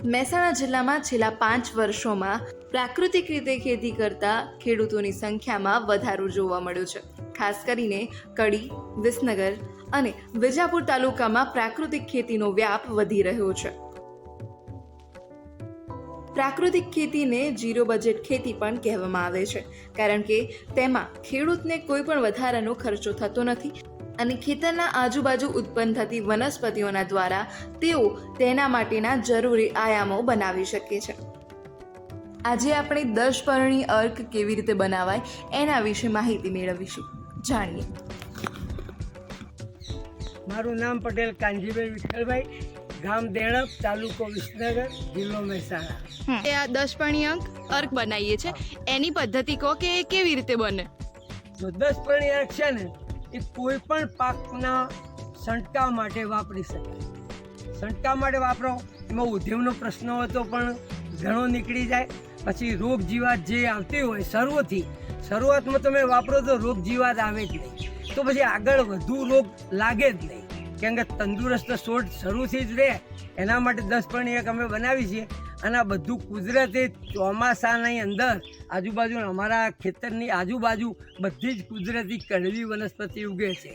મહેસાણા જિલ્લામાં છેલ્લા 5 વર્ષોમાં પ્રાકૃતિક રીતે ખેતી કરતા ખેડૂતોની સંખ્યામાં વધારો જોવા મળ્યો છે। ખાસ કરીને કડી, વિસનગર અને વિજાપુર તાલુકામાં પ્રાકૃતિક ખેતીનો વ્યાપ વધી રહ્યો છે। પ્રાકૃતિક ખેતીને ઝીરો બજેટ ખેતી પણ કહેવામાં આવે છે, કારણ કે તેમાં ખેડૂતને કોઈ પણ વધારાનો ખર્ચો થતો નથી અને ખેતરના આજુબાજુ ઉત્પન્ન થતી વનસ્પતિઓના દ્વારા તેઓ તેના માટેના જરૂરી આયામો બનાવી શકે છે। આજે આપણે 10 પર્ણી અર્ક કેવી રીતે બનાવાય એના વિશે માહિતી મેળવીશું। જાણીએ। મારું નામ પટેલ કાનજીભાઈ વિઠ્ઠલભાઈ, ગામ દેણપ, તાલુકો વિસનગર, જિલ્લો મહેસાણા। આ 10 પર્ણી અર્ક બનાવીએ છે, એની પદ્ધતિ કહો કે એ કેવી રીતે બને? તો 10 પર્ણી અર્ક છે ને, એ કોઈ પણ પાકના છંટકાવ માટે વાપરી શકાય। છંટકાવ માટે વાપરો, એમાં ઉદ્યોગનો પ્રશ્ન હોય તો પણ ઘણો નીકળી જાય। પછી રોગ જીવાત જે આવતી હોય શરૂઆતમાં તમે વાપરો તો રોગ જીવાત આવે જ નહીં, તો પછી આગળ વધુ રોગ લાગે જ નહીં, કેમ કે તંદુરસ્ત છોડ શરૂથી જ રહે। એના માટે 10 પર્ણી અર્ક અમે બનાવી છીએ અને આ બધું કુદરતી ચોમાસાની અંદર આજુબાજુ અમારા ખેતરની આજુબાજુ બધી જ કુદરતી કડવી વનસ્પતિ ઉગે છે।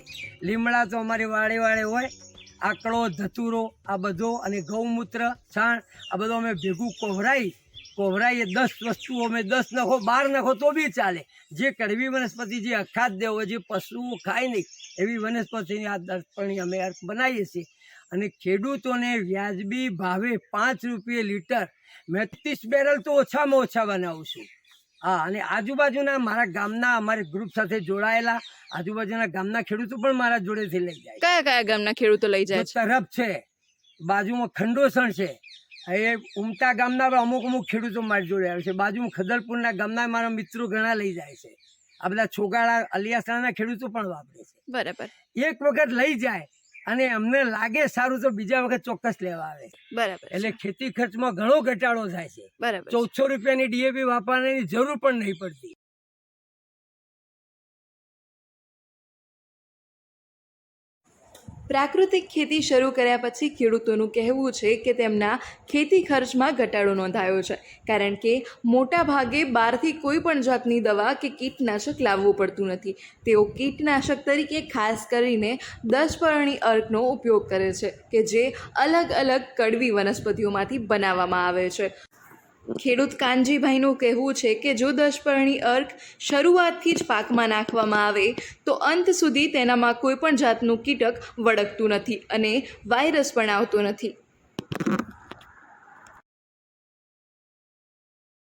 લીમડા તો અમારી વાળે વાળે હોય, આકડો, ધતુરો આ બધો અને ગૌમૂત્ર, છાણ આ બધું અમે ભેગું કોહરાઈએ 10 વસ્તુઓ અમે 10 નાખો 12 નાખો તો બી ચાલે। જે કડવી વનસ્પતિ જે અખાદ્ય હોય, જે પશુઓ ખાય નહીં એવી વનસ્પતિની આ 10 પર્ણી અમે અર્ક બનાવીએ છીએ અને ખેડૂતોને વ્યાજબી ભાવે 5 રૂપિયે લીટર 30 બેરલ તો ઓછામાં ઓછા બનાવું છું। હા, અને આજુબાજુના મારા ગામના અમારે ગ્રુપ સાથે જોડાયેલા આજુબાજુના ગામના ખેડૂતો પણ મારા જોડેથી લઈ જાય। કયા કયા ગામના ખેડૂતો લઈ જાય છે? તરફ છે, બાજુમાં ખંડોસણ છે, એ ઉમટા ગામના અમુક ખેડૂતો મારી જોડે આવે છે, બાજુમાં ખદરપુરના ગામના મારા મિત્રો ઘણા લઈ જાય છે। આ બધા છોગાળા અલિયાસણાના ખેડૂતો પણ વાપરે છે। બરાબર। એક વખત લઈ જાય અને અમને લાગે સારું તો બીજા વખત ચોક્કસ લેવા આવે। બરાબર। એટલે ખેતી ખર્ચમાં ઘણો ઘટાડો થાય છે। બરાબર। 1400 રૂપિયાની ડીએપી વાપરવાની જરૂર પણ નહીં પડતી। પ્રાકૃતિક ખેતી શરૂ કર્યા પછી ખેડૂતોનું કહેવું છે કે તેમના ખેતી ખર્ચમાં ઘટાડો નોંધાયો છે, કારણ કે મોટા ભાગે બહારથી કોઈ પણ જાતની દવા કે કીટનાશક લાવવું પડતું નથી। તેઓ કીટનાશક તરીકે ખાસ કરીને 10 પર્ણી અર્કનો ઉપયોગ કરે છે કે જે અલગ અલગ કડવી વનસ્પતિઓમાંથી બનાવવામાં આવે છે। ખેડૂત કાનજીભાઈનું કહેવું છે કે જો 10 પર્ણી અર્ક શરૂઆતથી જ પાકમાં નાખવામાં આવે તો અંત સુધી તેનામાં કોઈ પણ જાતનું કીટક વળગતું નથી અને વાયરસ પણ આવતો નથી।